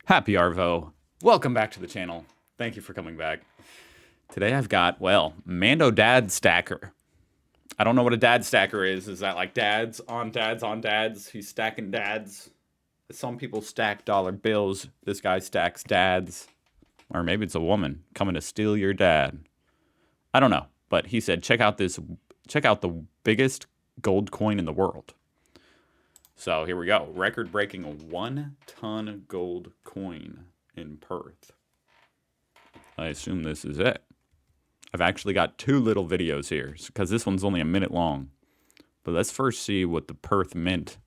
Happy Arvo. Welcome back to the channel. Thank you for coming back. Today I've got, well, Mando Dad Stacker. I don't know what a dad stacker is. Is that like dads on dads on dads? He's stacking dads. Some people stack dollar bills. This guy stacks dads. Or maybe it's a woman coming to steal your dad. I don't know. But he said, check out the biggest gold coin in the world. So here we go. Record-breaking 1-ton gold coin in Perth. I assume this is it. I've actually got two little videos here because this one's only a minute long. But let's first see what the Perth Mint.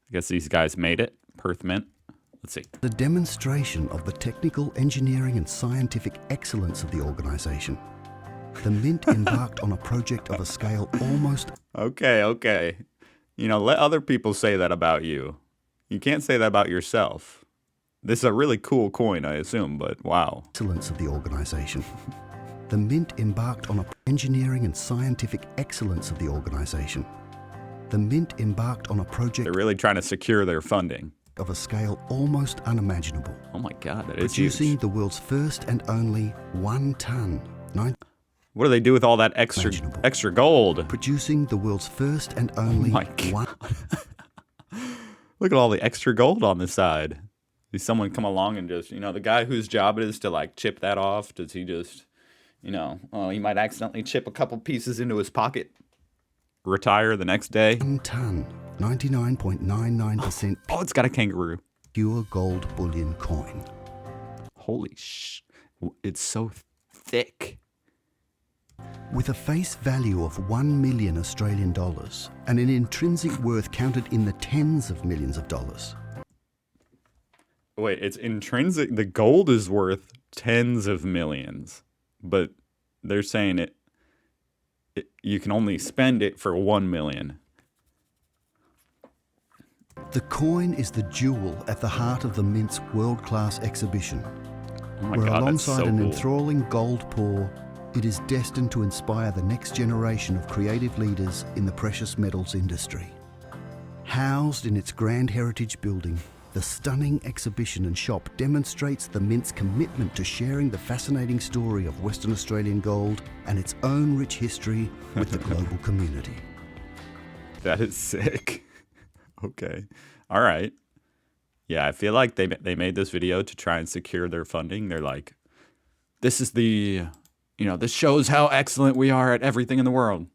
I guess these guys made it. Perth Mint. Let's see. The demonstration of the technical, engineering and scientific excellence of the organisation. The Mint embarked on a project of a scale almost... Okay. You know, let other people say that about you. You can't say that about yourself. This is a really cool coin, I assume, but wow. Excellence of the organisation. The Mint embarked on a engineering and scientific excellence of the organisation. The Mint embarked on a project... They're really trying to secure their funding. ...of a scale almost unimaginable. Oh my God, that is producing huge. the world's first and only 1-ton... What do they do with all that extra gold? Producing the world's first and only... Oh my God. Look at all the extra gold on this side. Does someone come along and just, you know, the guy whose job it is to like chip that off, does he just, you know, he might accidentally chip a couple pieces into his pocket, retire the next day? 1 ton, 99.99% Oh, it's got a kangaroo. pure gold bullion coin. Holy it's so thick. With a face value of 1 million Australian dollars and an intrinsic worth counted in the tens of millions of dollars. Wait, it's intrinsic. The gold is worth tens of millions, but they're saying you can only spend it for 1 million. The coin is the jewel at the heart of the Mint's world-class exhibition, Oh my where God, that's alongside so an cool. enthralling gold pour, it is destined to inspire the next generation of creative leaders in the precious metals industry. Housed in its Grand Heritage Building, the stunning exhibition and shop demonstrates the Mint's commitment to sharing the fascinating story of Western Australian gold and its own rich history with the global community. That is sick. Okay. All right. Yeah, I feel like they made this video to try and secure their funding. They're like, this is the, you know, this shows how excellent we are at everything in the world.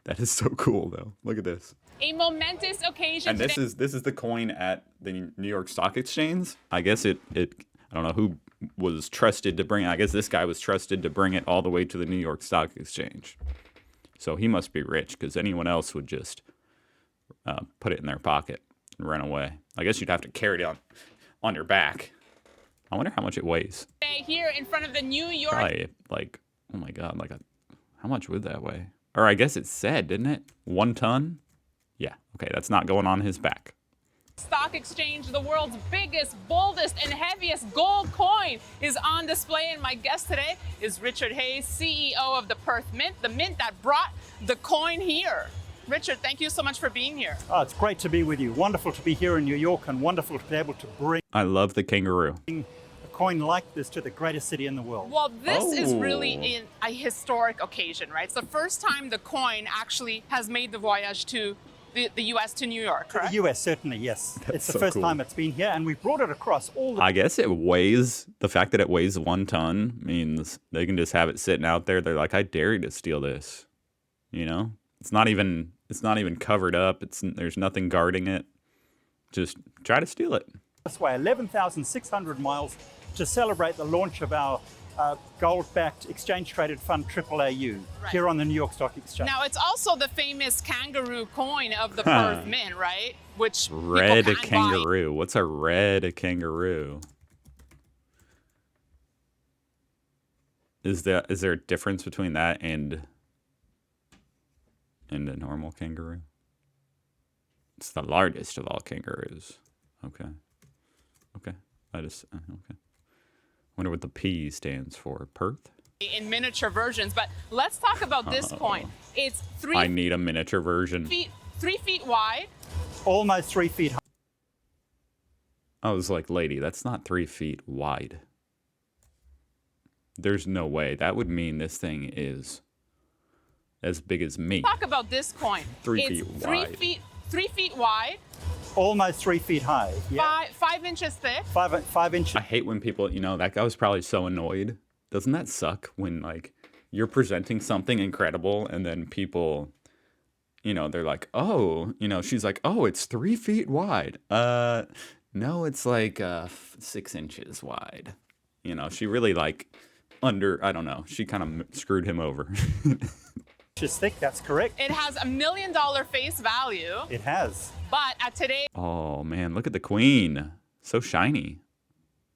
That is so cool, though. Look at this. A momentous occasion. And this is the coin at the New York Stock Exchange. I guess I don't know who was trusted to bring it. I guess this guy was trusted to bring it all the way to the New York Stock Exchange. So he must be rich, because anyone else would just put it in their pocket and run away. I guess you'd have to carry it on your back. I wonder how much it weighs. Here in front of the New York Probably like, oh my God, how much would that weigh? Or I guess it said, didn't it? 1 ton? Yeah, okay, that's not going on his back. Stock Exchange, the world's biggest, boldest, and heaviest gold coin is on display. And my guest today is Richard Hayes, CEO of the Perth Mint, the mint that brought the coin here. Richard, thank you so much for being here. Oh, it's great to be with you. Wonderful to be here in New York and wonderful to be able to bring I love the kangaroo. a coin like this to the greatest city in the world. Well, this is really Oh. in a historic occasion, right? It's the first time the coin actually has made the voyage to the U.S. to New York, correct? The US, certainly, yes. It's the so first cool. time it's been here, and we brought it across all the I guess it weighs, the fact that it weighs 1 ton means they can just have it sitting out there. They're like, I dare you to steal this. You know? It's not even covered up. There's nothing guarding it. Just try to steal it. this way, 11,600 miles to celebrate the launch of our gold-backed exchange-traded fund AAAU here on the New York Stock Exchange. Now, it's also the famous kangaroo coin of the Perth Mint, right? Which Red people can't kangaroo. What's a red kangaroo? Is there a difference between that and a normal kangaroo? It's the largest of all kangaroos. Okay. Okay. Wonder what the P stands for. Perth? in miniature versions. But let's talk about this coin. It's I need a miniature version. 3 feet wide. Almost 3 feet high. I was like, lady, that's not 3 feet wide. There's no way. That would mean this thing is as big as me. Talk about this coin. 3 it's feet wide. 3 feet wide, Almost 3 feet high. Yeah. 5 inches thick. 5 inches. I hate when people, that guy was probably so annoyed. Doesn't that suck when, like, you're presenting something incredible and then people, they're like, oh, she's like, oh, it's 3 feet wide. No, it's like 6 inches wide. She really, like, I don't know. She kind of screwed him over. Inches thick, that's correct. It has $1 million face value, It has. but at today's Oh, man, look at the queen. So shiny.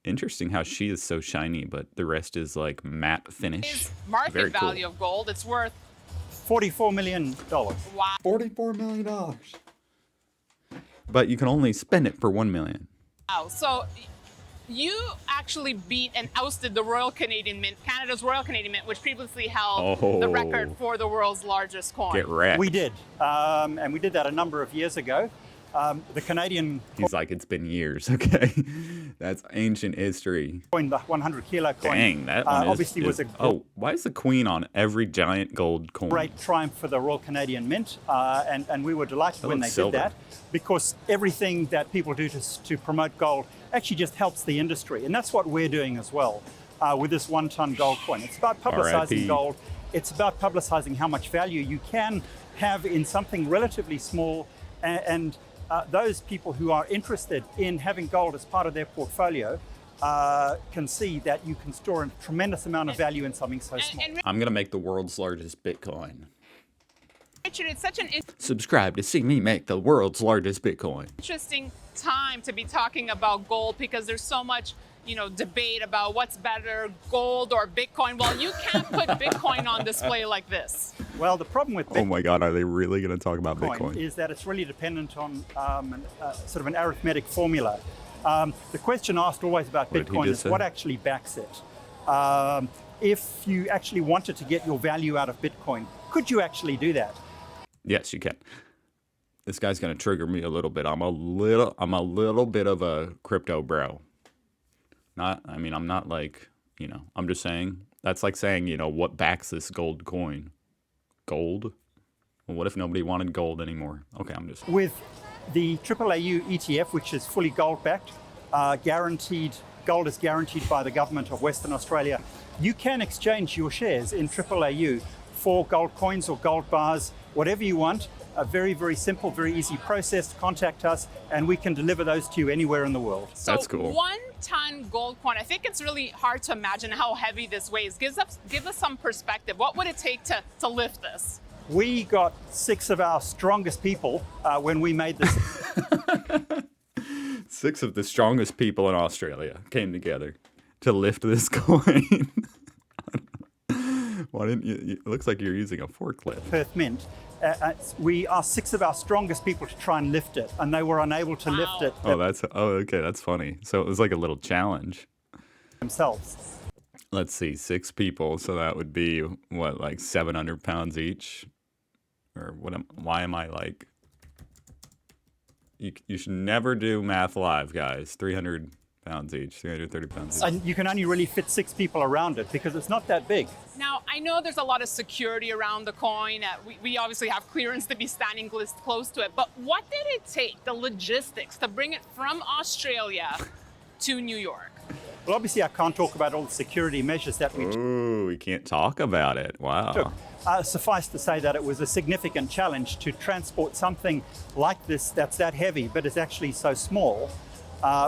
Interesting how she is so shiny, but the rest is, like, matte finish. market Very cool. value of gold, it's worth, $44 million. wow. $44 million. But you can only spend it for $1 million. So you actually beat and ousted the Royal Canadian Mint, Canada's Royal Canadian Mint, which previously held the record for the world's largest coin. Get wrecked. We did. And we did that a number of years ago. The Canadian He's like, it's been years. Okay. That's ancient history. coin, the 100 kilo coin, Dang, that one is, obviously was a Oh, why is the queen on every giant gold coin? great triumph for the Royal Canadian Mint. And we were delighted when they looks silver. did that, because everything that people do to promote gold actually just helps the industry. And that's what we're doing as well with this 1 ton gold coin. It's about publicizing RIP. gold. It's about publicizing how much value you can have in something relatively small. And those people who are interested in having gold as part of their portfolio can see that you can store a tremendous amount of value in something so small. And I'm going to make the world's largest Bitcoin. Richard, it's such an Subscribe to see me make the world's largest Bitcoin. interesting time to be talking about gold, because there's so much, debate about what's better, gold or Bitcoin. Well, you can't put Bitcoin on display like this. Well, the problem with Oh my God, are they really going to talk about Bitcoin? is that it's really dependent on sort of an arithmetic formula. The question asked always about What did he Bitcoin just is say? what actually backs it. If you actually wanted to get your value out of Bitcoin, could you actually do that? Yes, you can. This guy's going to trigger me a little bit. I'm a little bit of a crypto bro. I'm not like, I'm just saying, that's like saying, what backs this gold coin? Gold? Well, what if nobody wanted gold anymore? Okay, I'm just... With the AAAU ETF, which is fully gold-backed, guaranteed, gold is guaranteed by the government of Western Australia, you can exchange your shares in AAAU for gold coins or gold bars, whatever you want. A very, very simple, very easy process. Contact us and we can deliver those to you anywhere in the world. So That's cool. 1 ton gold coin. I think it's really hard to imagine how heavy this weighs. Give us some perspective. What would it take to lift this? We got 6 of our strongest people when we made this. 6 of the strongest people in Australia came together to lift this coin. Why didn't you? It looks like you're using a forklift. Perth Mint. We asked 6 of our strongest people to try and lift it, and they were unable to lift it Okay, that's funny. So it was like a little challenge. themselves. Let's see, 6 people, so that would be what, like 700 pounds each, or what? Why am I like? You should never do math live, guys. 300 pounds each, 330 pounds each. And you can only really fit 6 people around it because it's not that big. Now, I know there's a lot of security around the coin. We obviously have clearance to be standing close to it. But what did it take, the logistics, to bring it from Australia to New York? Well, obviously, I can't talk about all the security measures that we Ooh, we can't talk about it. Wow. took. Suffice to say that it was a significant challenge to transport something like this that's that heavy, but it's actually so small,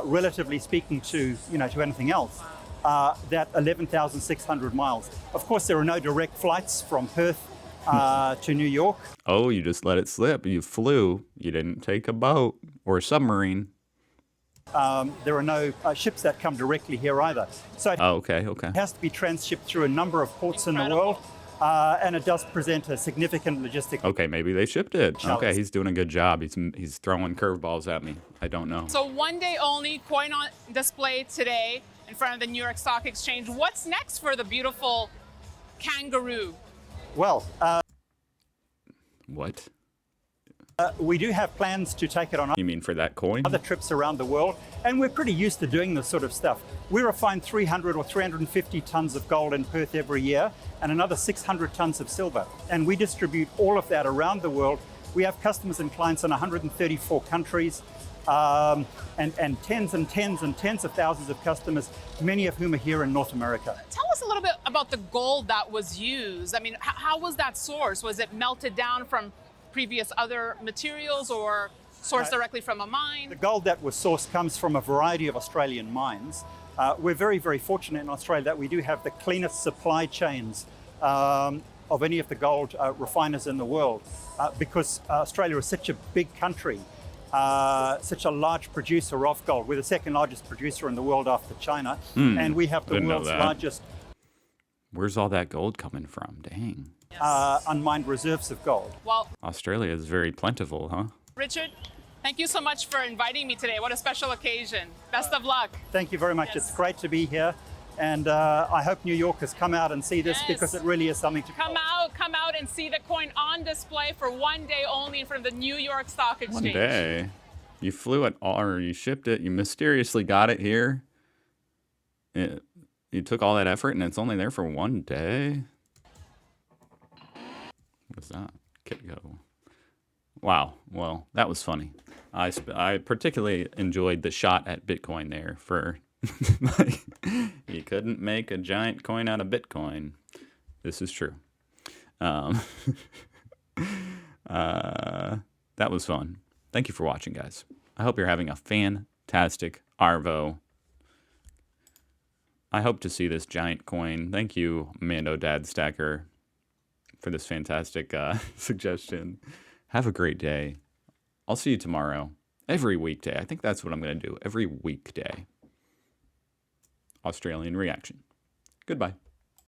relatively speaking to anything else. That 11,600 miles. Of course, there are no direct flights from Perth to New York. Oh, you just let it slip. You flew. You didn't take a boat or a submarine. There are no ships that come directly here either. So it Oh, okay. has to be transshipped through a number of ports in the Incredible. world, and it does present a significant logistic. Okay, maybe they shipped it. Challenge. Okay, he's doing a good job. He's throwing curveballs at me. I don't know. So 1 day only, coin on display today in front of the New York Stock Exchange. What's next for the beautiful kangaroo? Well, What? we do have plans to take it on You mean for that coin? other trips around the world. And we're pretty used to doing this sort of stuff. We refine 300 or 350 tons of gold in Perth every year and another 600 tons of silver. And we distribute all of that around the world. We have customers and clients in 134 countries, and tens and tens and tens of thousands of customers, many of whom are here in North America. Tell us a little bit about the gold that was used. I mean, how was that sourced? Was it melted down from previous other materials or sourced directly from a mine? The gold that was sourced comes from a variety of Australian mines. We're very, very fortunate in Australia that we do have the cleanest supply chains of any of the gold refiners in the world, because Australia is such a big country, such a large producer of gold. We're the second largest producer in the world after China, and we have the Didn't know world's that. largest Where's all that gold coming from? Dang. unmined reserves of gold. Well, Australia is very plentiful, huh? Richard, thank you so much for inviting me today. What a special occasion. Best of luck. Thank you very much. Yes. It's great to be here. And I hope New Yorkers come out and see this, Yes. because it really is something to Come out and see the coin on display for one day only in front of the New York Stock Exchange. One day. You flew it, or you shipped it, you mysteriously got it here. You took all that effort and it's only there for one day? What was that? Kitco. Wow. Well, that was funny. I particularly enjoyed the shot at Bitcoin there for you couldn't make a giant coin out of Bitcoin. This is true. That was fun. Thank you for watching, guys. I hope you're having a fantastic Arvo. I hope to see this giant coin. Thank you, Mando Dad Stacker, for this fantastic suggestion. Have a great day. I'll see you tomorrow. Every weekday. I think that's what I'm going to do. Every weekday. Australian Reaction. Goodbye.